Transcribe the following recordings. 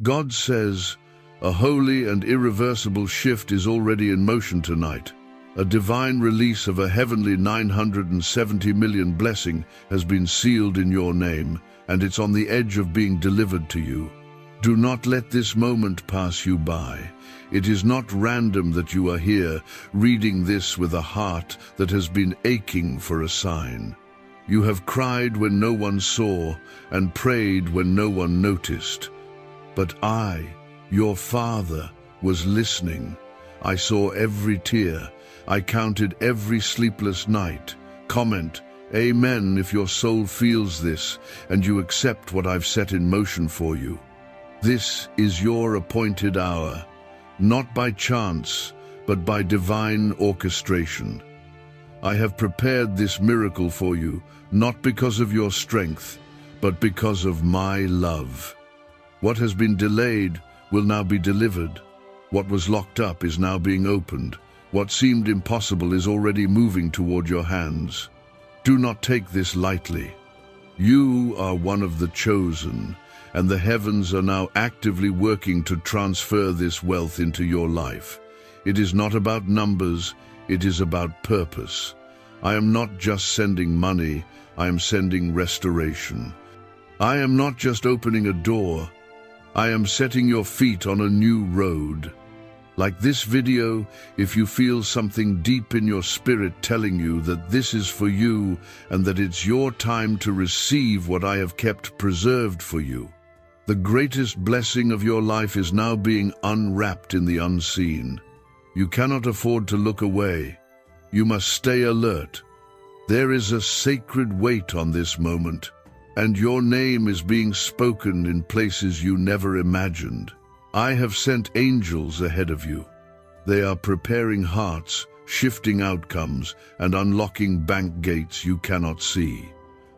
God says, a holy and irreversible shift is already in motion tonight. A divine release of a heavenly 970 million blessing has been sealed in your name, and it's on the edge of being delivered to you. Do not let this moment pass you by. It is not random that you are here, reading this with a heart that has been aching for a sign. You have cried when no one saw, and prayed when no one noticed. But I, your Father, was listening. I saw every tear. I counted every sleepless night. Comment, Amen, if your soul feels this, and you accept what I've set in motion for you. This is your appointed hour, not by chance, but by divine orchestration. I have prepared this miracle for you, not because of your strength, but because of my love. What has been delayed will now be delivered. What was locked up is now being opened. What seemed impossible is already moving toward your hands. Do not take this lightly. You are one of the chosen, and the heavens are now actively working to transfer this wealth into your life. It is not about numbers, it is about purpose. I am not just sending money, I am sending restoration. I am not just opening a door, I am setting your feet on a new road. Like this video, if you feel something deep in your spirit telling you that this is for you and that it's your time to receive what I have kept preserved for you, the greatest blessing of your life is now being unwrapped in the unseen. You cannot afford to look away. You must stay alert. There is a sacred weight on this moment, and your name is being spoken in places you never imagined. I have sent angels ahead of you. They are preparing hearts, shifting outcomes, and unlocking bank gates you cannot see.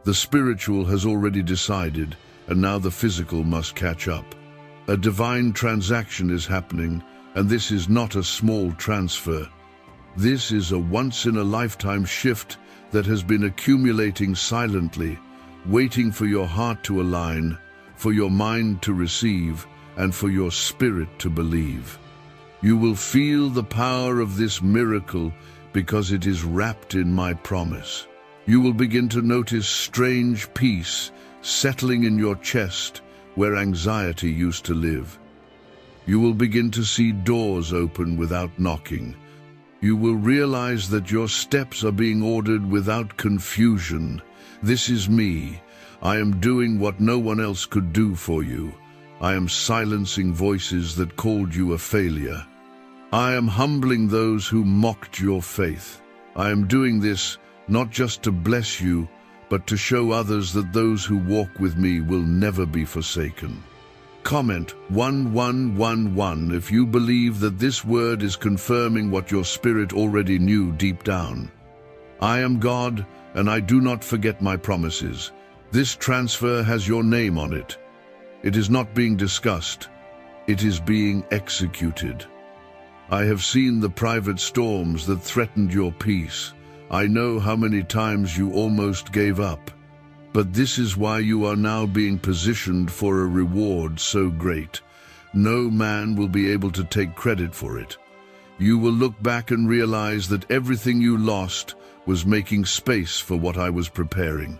The spiritual has already decided, and now the physical must catch up. A divine transaction is happening, and this is not a small transfer. This is a once-in-a-lifetime shift that has been accumulating silently, waiting for your heart to align, for your mind to receive, and for your spirit to believe. You will feel the power of this miracle because it is wrapped in my promise. You will begin to notice strange peace settling in your chest where anxiety used to live. You will begin to see doors open without knocking. You will realize that your steps are being ordered without confusion. This is me. I am doing what no one else could do for you. I am silencing voices that called you a failure. I am humbling those who mocked your faith. I am doing this not just to bless you, but to show others that those who walk with me will never be forsaken. Comment 1111 if you believe that this word is confirming what your spirit already knew deep down. I am God, and I do not forget my promises. This transfer has your name on it. It is not being discussed. It is being executed. I have seen the private storms that threatened your peace. I know how many times you almost gave up. But this is why you are now being positioned for a reward so great. No man will be able to take credit for it. You will look back and realize that everything you lost was making space for what I was preparing.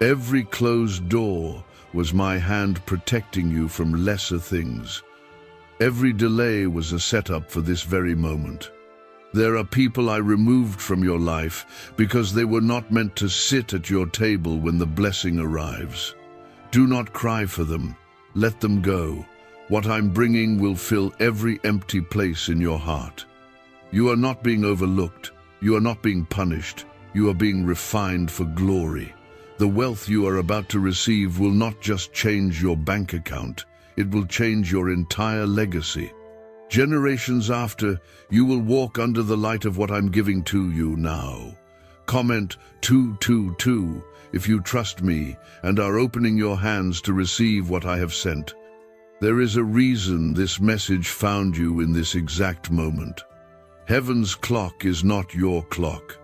Every closed door was my hand protecting you from lesser things. Every delay was a setup for this very moment. There are people I removed from your life because they were not meant to sit at your table when the blessing arrives. Do not cry for them. Let them go. What I'm bringing will fill every empty place in your heart. You are not being overlooked. You are not being punished. You are being refined for glory. The wealth you are about to receive will not just change your bank account. It will change your entire legacy. Generations after, you will walk under the light of what I'm giving to you now. Comment 222 if you trust me and are opening your hands to receive what I have sent. There is a reason this message found you in this exact moment. Heaven's clock is not your clock.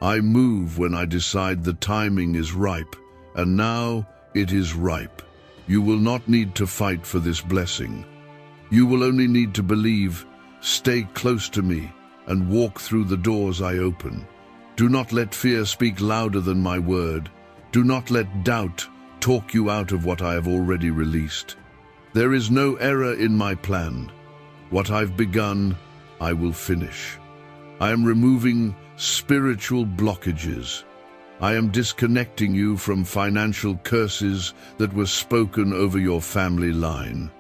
I move when I decide the timing is ripe, and now it is ripe. You will not need to fight for this blessing. You will only need to believe, stay close to me, and walk through the doors I open. Do not let fear speak louder than my word. Do not let doubt talk you out of what I have already released. There is no error in my plan. What I've begun, I will finish. I am removing spiritual blockages. I am disconnecting you from financial curses that were spoken over your family line.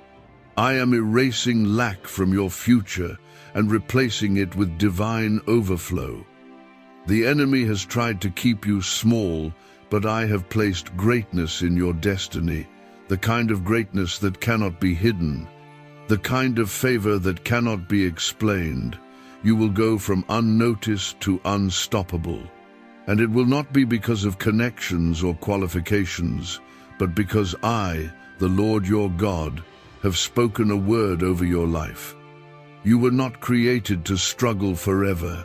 I am erasing lack from your future and replacing it with divine overflow. The enemy has tried to keep you small, but I have placed greatness in your destiny, the kind of greatness that cannot be hidden, the kind of favor that cannot be explained. You will go from unnoticed to unstoppable. And it will not be because of connections or qualifications, but because I, the Lord your God, have spoken a word over your life. You were not created to struggle forever.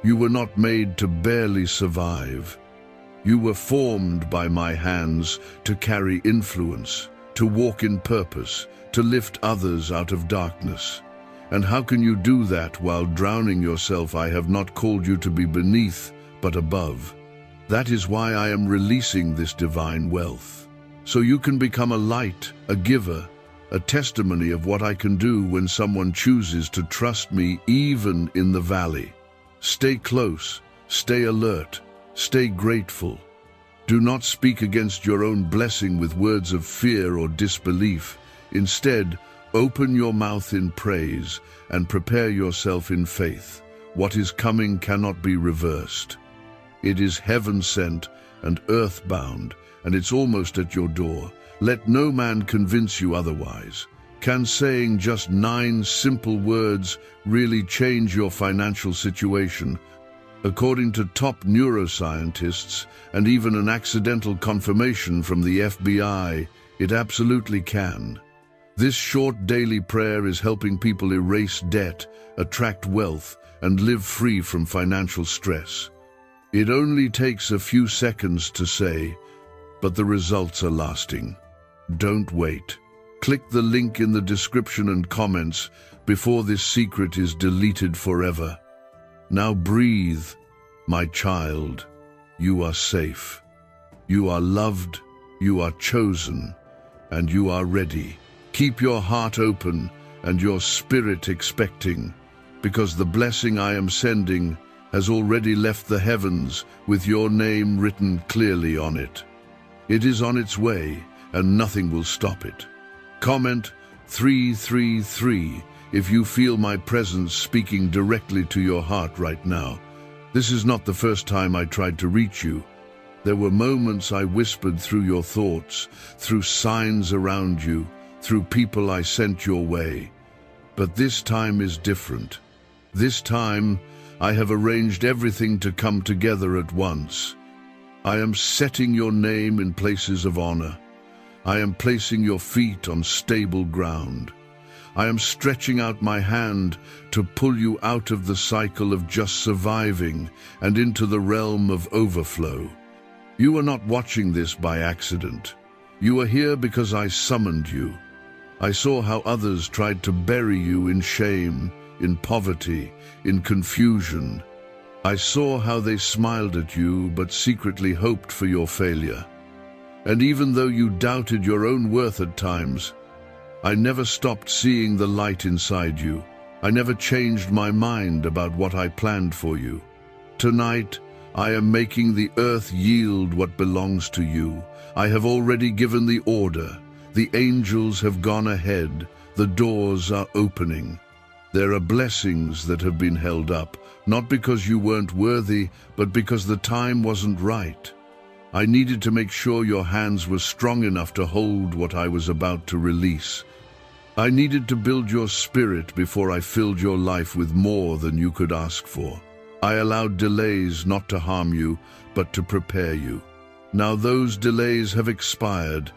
You were not made to barely survive. You were formed by my hands to carry influence, to walk in purpose, to lift others out of darkness. And how can you do that while drowning yourself? I have not called you to be beneath, but above. That is why I am releasing this divine wealth. So you can become a light, a giver, a testimony of what I can do when someone chooses to trust me even in the valley. Stay close, stay alert, stay grateful. Do not speak against your own blessing with words of fear or disbelief. Instead, open your mouth in praise and prepare yourself in faith. What is coming cannot be reversed. It is heaven-sent and earth-bound, and it's almost at your door. Let no man convince you otherwise. Can saying just 9 simple words really change your financial situation? According to top neuroscientists and even an accidental confirmation from the FBI, it absolutely can. This short daily prayer is helping people erase debt, attract wealth, and live free from financial stress. It only takes a few seconds to say, but the results are lasting. Don't wait. Click the link in the description and comments before this secret is deleted forever. Now breathe, my child. You are safe. You are loved, you are chosen, and you are ready. Keep your heart open and your spirit expecting, because the blessing I am sending has already left the heavens with your name written clearly on it. It is on its way, and nothing will stop it. Comment 333 if you feel my presence speaking directly to your heart right now. This is not the first time I tried to reach you. There were moments I whispered through your thoughts, through signs around you, through people I sent your way. But this time is different. This time, I have arranged everything to come together at once. I am setting your name in places of honor. I am placing your feet on stable ground. I am stretching out my hand to pull you out of the cycle of just surviving and into the realm of overflow. You are not watching this by accident. You are here because I summoned you. I saw how others tried to bury you in shame, in poverty, in confusion. I saw how they smiled at you but secretly hoped for your failure. And even though you doubted your own worth at times, I never stopped seeing the light inside you. I never changed my mind about what I planned for you. Tonight, I am making the earth yield what belongs to you. I have already given the order. The angels have gone ahead. The doors are opening. There are blessings that have been held up, not because you weren't worthy, but because the time wasn't right. I needed to make sure your hands were strong enough to hold what I was about to release. I needed to build your spirit before I filled your life with more than you could ask for. I allowed delays not to harm you, but to prepare you. Now those delays have expired.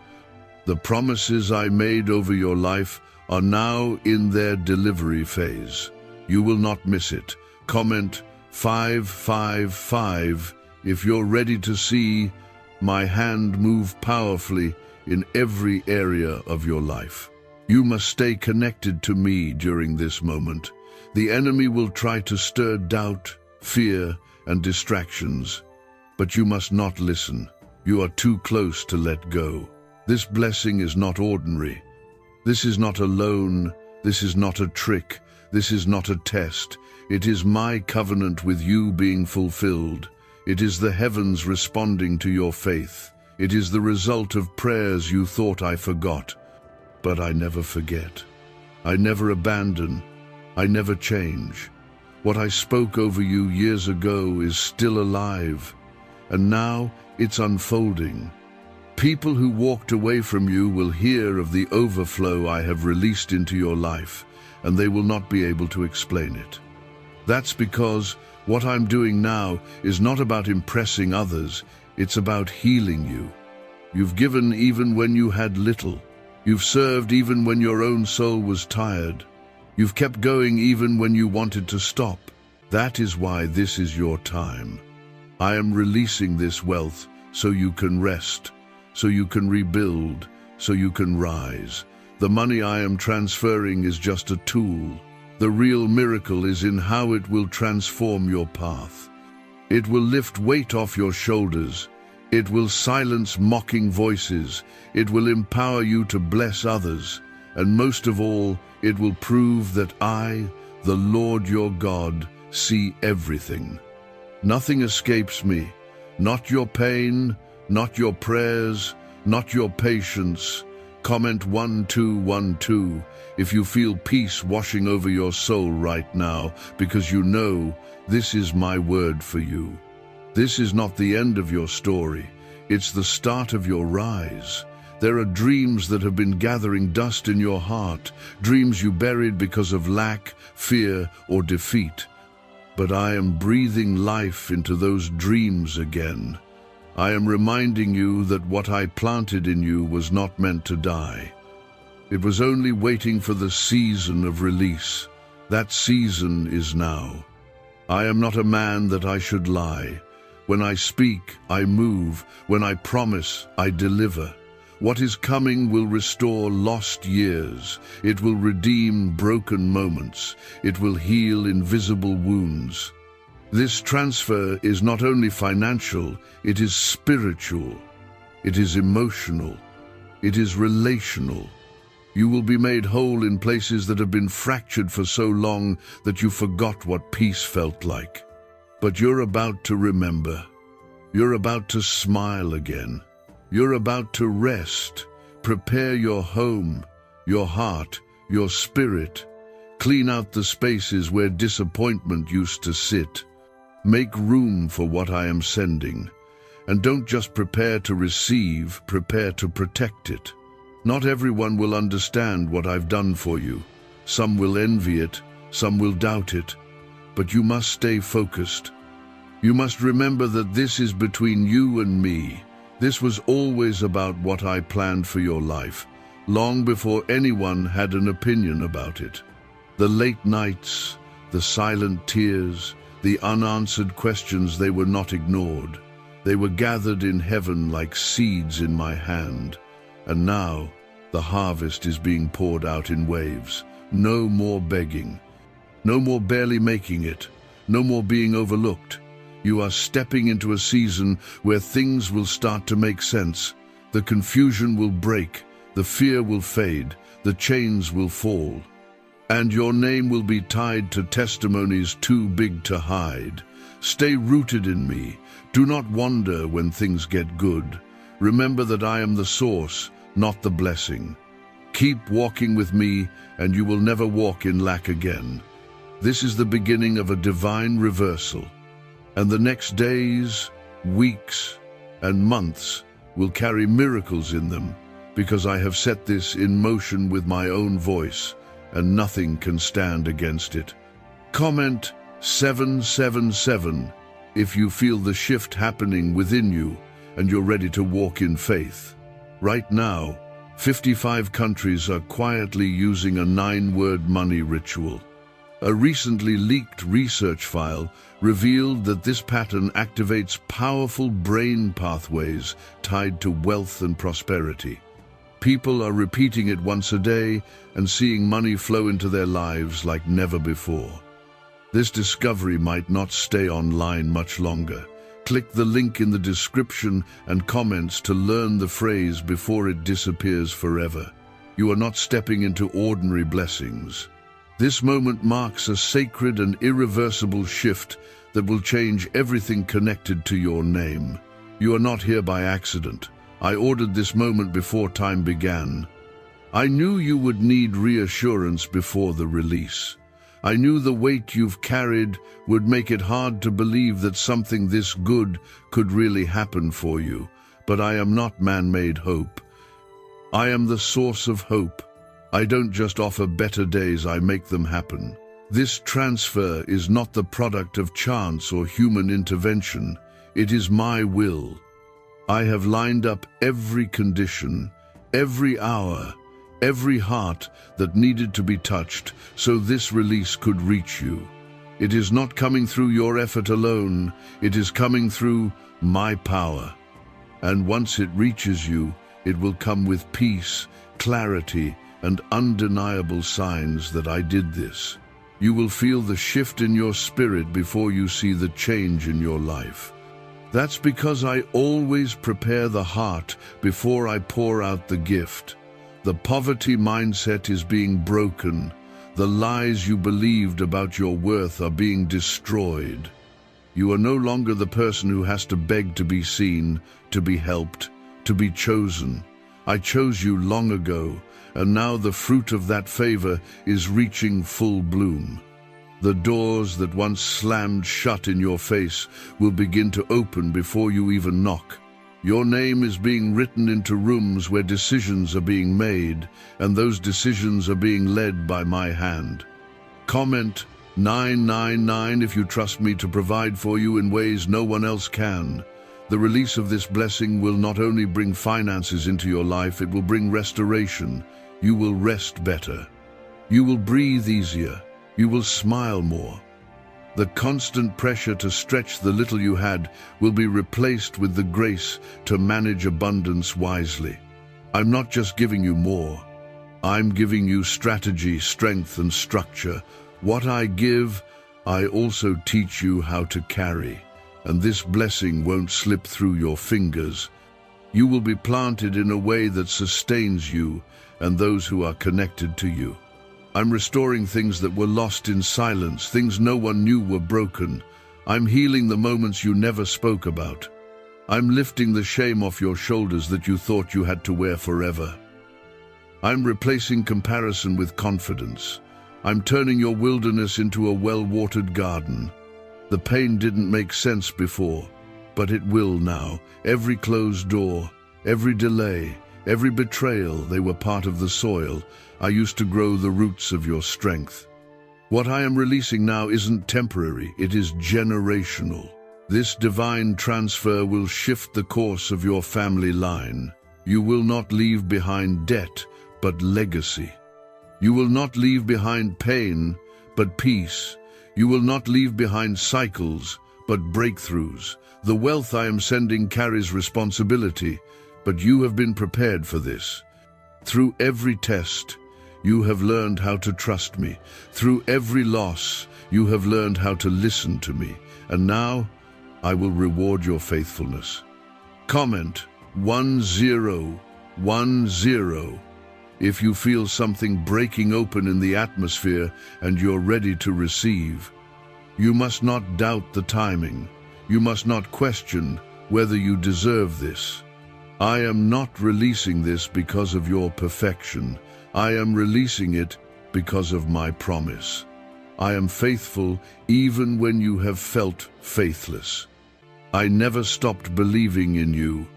The promises I made over your life are now in their delivery phase. You will not miss it. Comment 555 if you're ready to see my hand move powerfully in every area of your life. You must stay connected to me during this moment. The enemy will try to stir doubt, fear, and distractions, but you must not listen. You are too close to let go. This blessing is not ordinary. This is not a loan. This is not a trick. This is not a test. It is my covenant with you being fulfilled. It is the heavens responding to your faith. It is the result of prayers you thought I forgot. But I never forget. I never abandon. I never change. What I spoke over you years ago is still alive, and now it's unfolding. People who walked away from you will hear of the overflow I have released into your life, and they will not be able to explain it. That's because what I'm doing now is not about impressing others, it's about healing you. You've given even when you had little. You've served even when your own soul was tired. You've kept going even when you wanted to stop. That is why this is your time. I am releasing this wealth so you can rest, so you can rebuild, so you can rise. The money I am transferring is just a tool. The real miracle is in how it will transform your path. It will lift weight off your shoulders. It will silence mocking voices. It will empower you to bless others. And most of all, it will prove that I, the Lord your God, see everything. Nothing escapes me. Not your pain, not your prayers, not your patience. Comment 1212 if you feel peace washing over your soul right now, because you know this is my word for you. This is not the end of your story. It's the start of your rise. There are dreams that have been gathering dust in your heart, dreams you buried because of lack, fear, or defeat. But I am breathing life into those dreams again. I am reminding you that what I planted in you was not meant to die. It was only waiting for the season of release. That season is now. I am not a man that I should lie. When I speak, I move. When I promise, I deliver. What is coming will restore lost years. It will redeem broken moments. It will heal invisible wounds. This transfer is not only financial, it is spiritual. It is emotional. It is relational. You will be made whole in places that have been fractured for so long that you forgot what peace felt like. But you're about to remember. You're about to smile again. You're about to rest. Prepare your home, your heart, your spirit. Clean out the spaces where disappointment used to sit. Make room for what I am sending. And don't just prepare to receive, prepare to protect it. Not everyone will understand what I've done for you. Some will envy it, some will doubt it. But you must stay focused. You must remember that this is between you and me. This was always about what I planned for your life, long before anyone had an opinion about it. The late nights, the silent tears, the unanswered questions, they were not ignored. They were gathered in heaven like seeds in my hand. And now, the harvest is being poured out in waves. No more begging. No more barely making it. No more being overlooked. You are stepping into a season where things will start to make sense. The confusion will break. The fear will fade. The chains will fall. And your name will be tied to testimonies too big to hide. Stay rooted in me. Do not wander when things get good. Remember that I am the source, not the blessing. Keep walking with me, and you will never walk in lack again. This is the beginning of a divine reversal. And the next days, weeks, and months will carry miracles in them, because I have set this in motion with my own voice, and nothing can stand against it. Comment 777 if you feel the shift happening within you and you're ready to walk in faith. Right now, 55 countries are quietly using a 9-word money ritual. A recently leaked research file revealed that this pattern activates powerful brain pathways tied to wealth and prosperity. People are repeating it once a day and seeing money flow into their lives like never before. This discovery might not stay online much longer. Click the link in the description and comments to learn the phrase before it disappears forever. You are not stepping into ordinary blessings. This moment marks a sacred and irreversible shift that will change everything connected to your name. You are not here by accident. I ordered this moment before time began. I knew you would need reassurance before the release. I knew the weight you've carried would make it hard to believe that something this good could really happen for you. But I am not man-made hope. I am the source of hope. I don't just offer better days, I make them happen. This transfer is not the product of chance or human intervention. It is my will. I have lined up every condition, every hour, every heart that needed to be touched so this release could reach you. It is not coming through your effort alone, it is coming through my power. And once it reaches you, it will come with peace, clarity, and undeniable signs that I did this. You will feel the shift in your spirit before you see the change in your life. That's because I always prepare the heart before I pour out the gift. The poverty mindset is being broken. The lies you believed about your worth are being destroyed. You are no longer the person who has to beg to be seen, to be helped, to be chosen. I chose you long ago, and now the fruit of that favor is reaching full bloom. The doors that once slammed shut in your face will begin to open before you even knock. Your name is being written into rooms where decisions are being made, and those decisions are being led by my hand. Comment 999 if you trust me to provide for you in ways no one else can. The release of this blessing will not only bring finances into your life, it will bring restoration. You will rest better. You will breathe easier. You will smile more. The constant pressure to stretch the little you had will be replaced with the grace to manage abundance wisely. I'm not just giving you more. I'm giving you strategy, strength, and structure. What I give, I also teach you how to carry. And this blessing won't slip through your fingers. You will be planted in a way that sustains you and those who are connected to you. I'm restoring things that were lost in silence, things no one knew were broken. I'm healing the moments you never spoke about. I'm lifting the shame off your shoulders that you thought you had to wear forever. I'm replacing comparison with confidence. I'm turning your wilderness into a well-watered garden. The pain didn't make sense before, but it will now. Every closed door, every delay, every betrayal, they were part of the soil. I used to grow the roots of your strength. What I am releasing now isn't temporary, it is generational. This divine transfer will shift the course of your family line. You will not leave behind debt, but legacy. You will not leave behind pain, but peace. You will not leave behind cycles, but breakthroughs. The wealth I am sending carries responsibility, but you have been prepared for this. Through every test, you have learned how to trust me. Through every loss, you have learned how to listen to me. And now, I will reward your faithfulness. Comment 1010 if you feel something breaking open in the atmosphere and you're ready to receive. You must not doubt the timing. You must not question whether you deserve this. I am not releasing this because of your perfection. I am releasing it because of my promise. I am faithful even when you have felt faithless. I never stopped believing in you,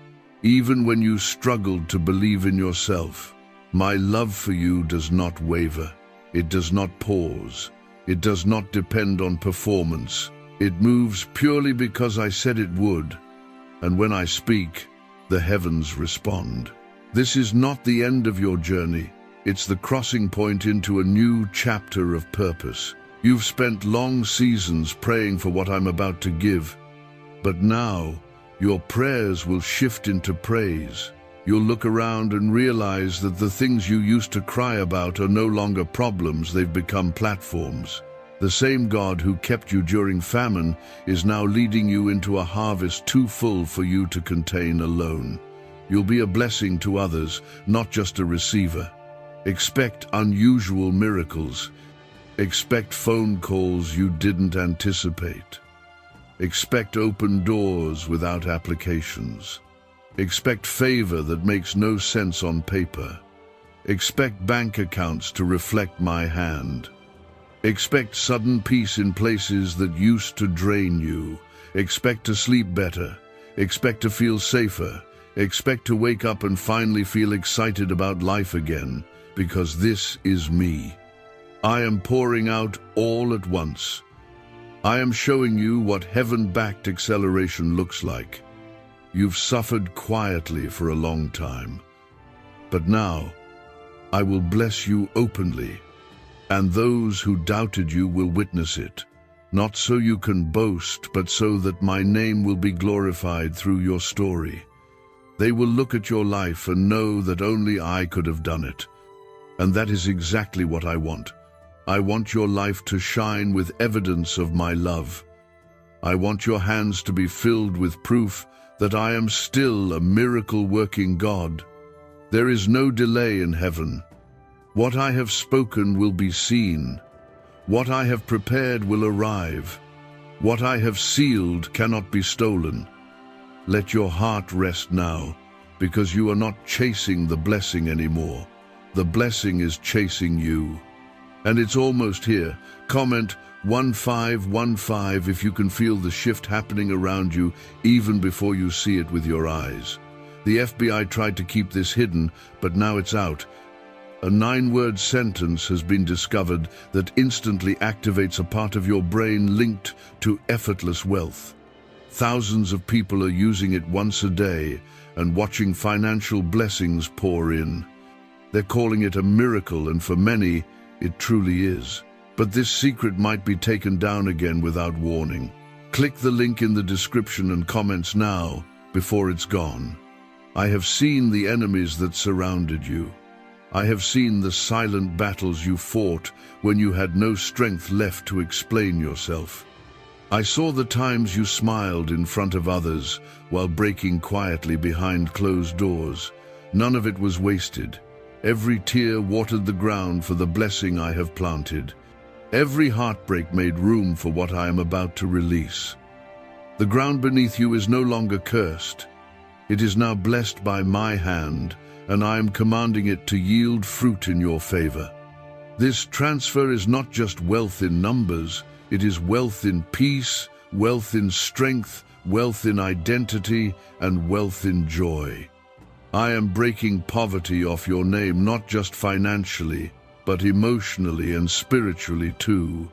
even when you struggled to believe in yourself. My love for you does not waver. It does not pause. It does not depend on performance. It moves purely because I said it would. And when I speak, the heavens respond. This is not the end of your journey. It's the crossing point into a new chapter of purpose. You've spent long seasons praying for what I'm about to give. But now, your prayers will shift into praise. You'll look around and realize that the things you used to cry about are no longer problems, they've become platforms. The same God who kept you during famine is now leading you into a harvest too full for you to contain alone. You'll be a blessing to others, not just a receiver. Expect unusual miracles. Expect phone calls you didn't anticipate. Expect open doors without applications. Expect favor that makes no sense on paper. Expect bank accounts to reflect my hand. Expect sudden peace in places that used to drain you. Expect to sleep better. Expect to feel safer. Expect to wake up and finally feel excited about life again, because this is me. I am pouring out all at once. I am showing you what heaven-backed acceleration looks like. You've suffered quietly for a long time, but now I will bless you openly. And those who doubted you will witness it, not so you can boast, but so that my name will be glorified through your story. They will look at your life and know that only I could have done it. And that is exactly what I want. I want your life to shine with evidence of my love. I want your hands to be filled with proof that I am still a miracle-working God. There is no delay in heaven. What I have spoken will be seen. What I have prepared will arrive. What I have sealed cannot be stolen. Let your heart rest now, because you are not chasing the blessing anymore. The blessing is chasing you. And it's almost here. Comment 1515 if you can feel the shift happening around you even before you see it with your eyes. The FBI tried to keep this hidden, but now it's out. A 9-word sentence has been discovered that instantly activates a part of your brain linked to effortless wealth. Thousands of people are using it once a day and watching financial blessings pour in. They're calling it a miracle, and for many, it truly is. But this secret might be taken down again without warning. Click the link in the description and comments now, before it's gone. I have seen the enemies that surrounded you. I have seen the silent battles you fought when you had no strength left to explain yourself. I saw the times you smiled in front of others while breaking quietly behind closed doors. None of it was wasted. Every tear watered the ground for the blessing I have planted. Every heartbreak made room for what I am about to release. The ground beneath you is no longer cursed. It is now blessed by my hand, and I am commanding it to yield fruit in your favor. This transfer is not just wealth in numbers, it is wealth in peace, wealth in strength, wealth in identity, and wealth in joy. I am breaking poverty off your name, not just financially, but emotionally and spiritually too.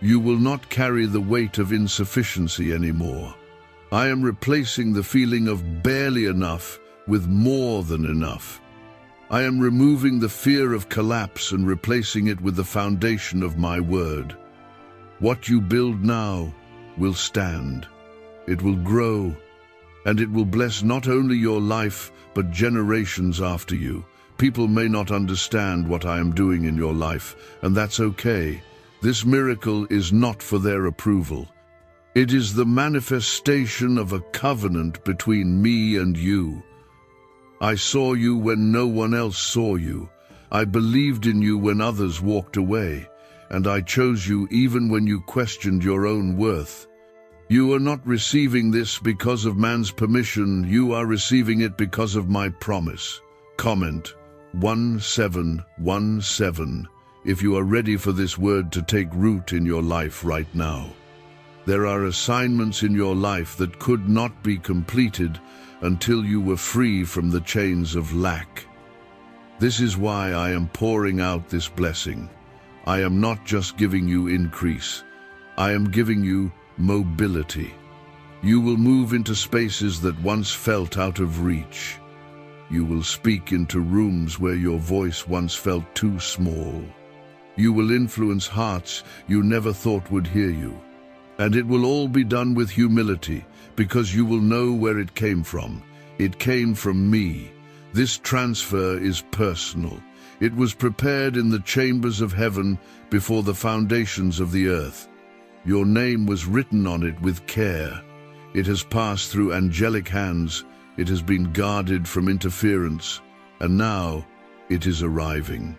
You will not carry the weight of insufficiency anymore. I am replacing the feeling of barely enough with more than enough. I am removing the fear of collapse and replacing it with the foundation of my word. What you build now will stand. It will grow, and it will bless not only your life, but generations after you. People may not understand what I am doing in your life, and that's okay. This miracle is not for their approval. It is the manifestation of a covenant between me and you. I saw you when no one else saw you. I believed in you when others walked away, and I chose you even when you questioned your own worth. You are not receiving this because of man's permission. You are receiving it because of my promise. Comment 1717 if you are ready for this word to take root in your life right now. There are assignments in your life that could not be completed until you were free from the chains of lack. This is why I am pouring out this blessing. I am not just giving you increase. I am giving you mobility. You will move into spaces that once felt out of reach. You will speak into rooms where your voice once felt too small. You will influence hearts you never thought would hear you. And it will all be done with humility, because you will know where it came from. It came from me, This transfer is personal. It was prepared in the chambers of heaven before the foundations of the earth. Your name was written on it with care. It has passed through angelic hands. It has been guarded from interference. And now it is arriving.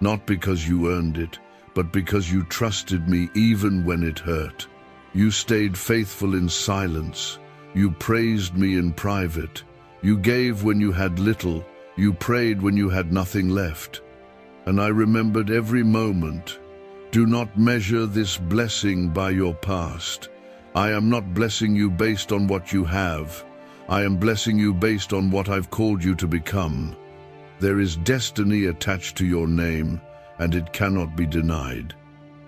Not because you earned it, but because you trusted me even when it hurt. You stayed faithful in silence. You praised me in private. You gave when you had little. You prayed when you had nothing left. And I remembered every moment. Do not measure this blessing by your past. I am not blessing you based on what you have. I am blessing you based on what I've called you to become. There is destiny attached to your name, and it cannot be denied.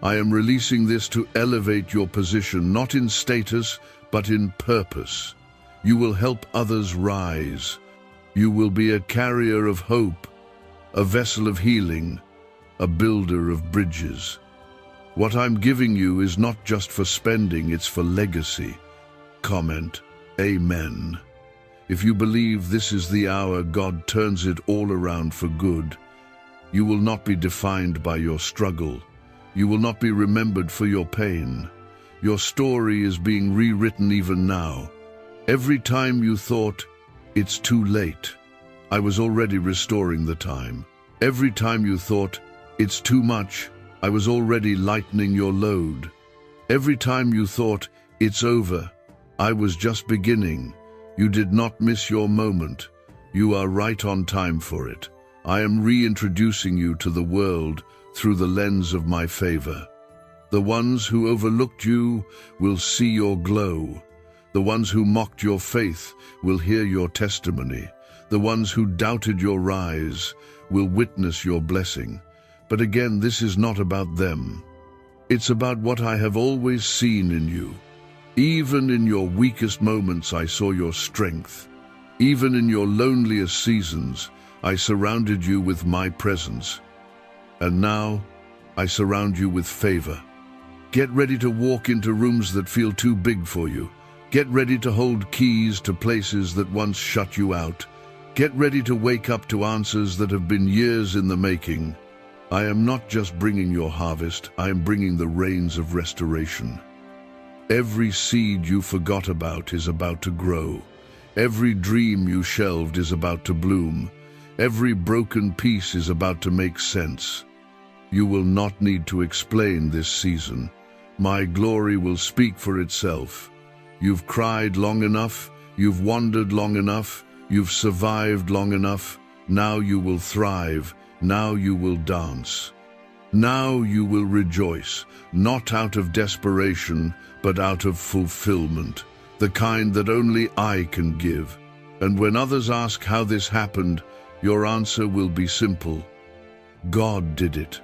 I am releasing this to elevate your position, not in status, but in purpose. You will help others rise. You will be a carrier of hope, a vessel of healing, a builder of bridges. What I'm giving you is not just for spending, it's for legacy. Comment, Amen. If you believe this is the hour God turns it all around for good, you will not be defined by your struggle. You will not be remembered for your pain. Your story is being rewritten even now. Every time you thought, it's too late, I was already restoring the time. Every time you thought, it's too much, I was already lightening your load. Every time you thought, it's over, I was just beginning. You did not miss your moment. You are right on time for it. I am reintroducing you to the world through the lens of my favor. The ones who overlooked you will see your glow. The ones who mocked your faith will hear your testimony. The ones who doubted your rise will witness your blessing. But again, this is not about them. It's about what I have always seen in you. Even in your weakest moments, I saw your strength. Even in your loneliest seasons, I surrounded you with my presence. And now, I surround you with favor. Get ready to walk into rooms that feel too big for you. Get ready to hold keys to places that once shut you out. Get ready to wake up to answers that have been years in the making. I am not just bringing your harvest, I am bringing the rains of restoration. Every seed you forgot about is about to grow. Every dream you shelved is about to bloom. Every broken piece is about to make sense. You will not need to explain this season. My glory will speak for itself. You've cried long enough, you've wandered long enough, you've survived long enough. Now you will thrive, now you will dance. Now you will rejoice, not out of desperation, but out of fulfillment, the kind that only I can give. And when others ask how this happened, your answer will be simple. God did it.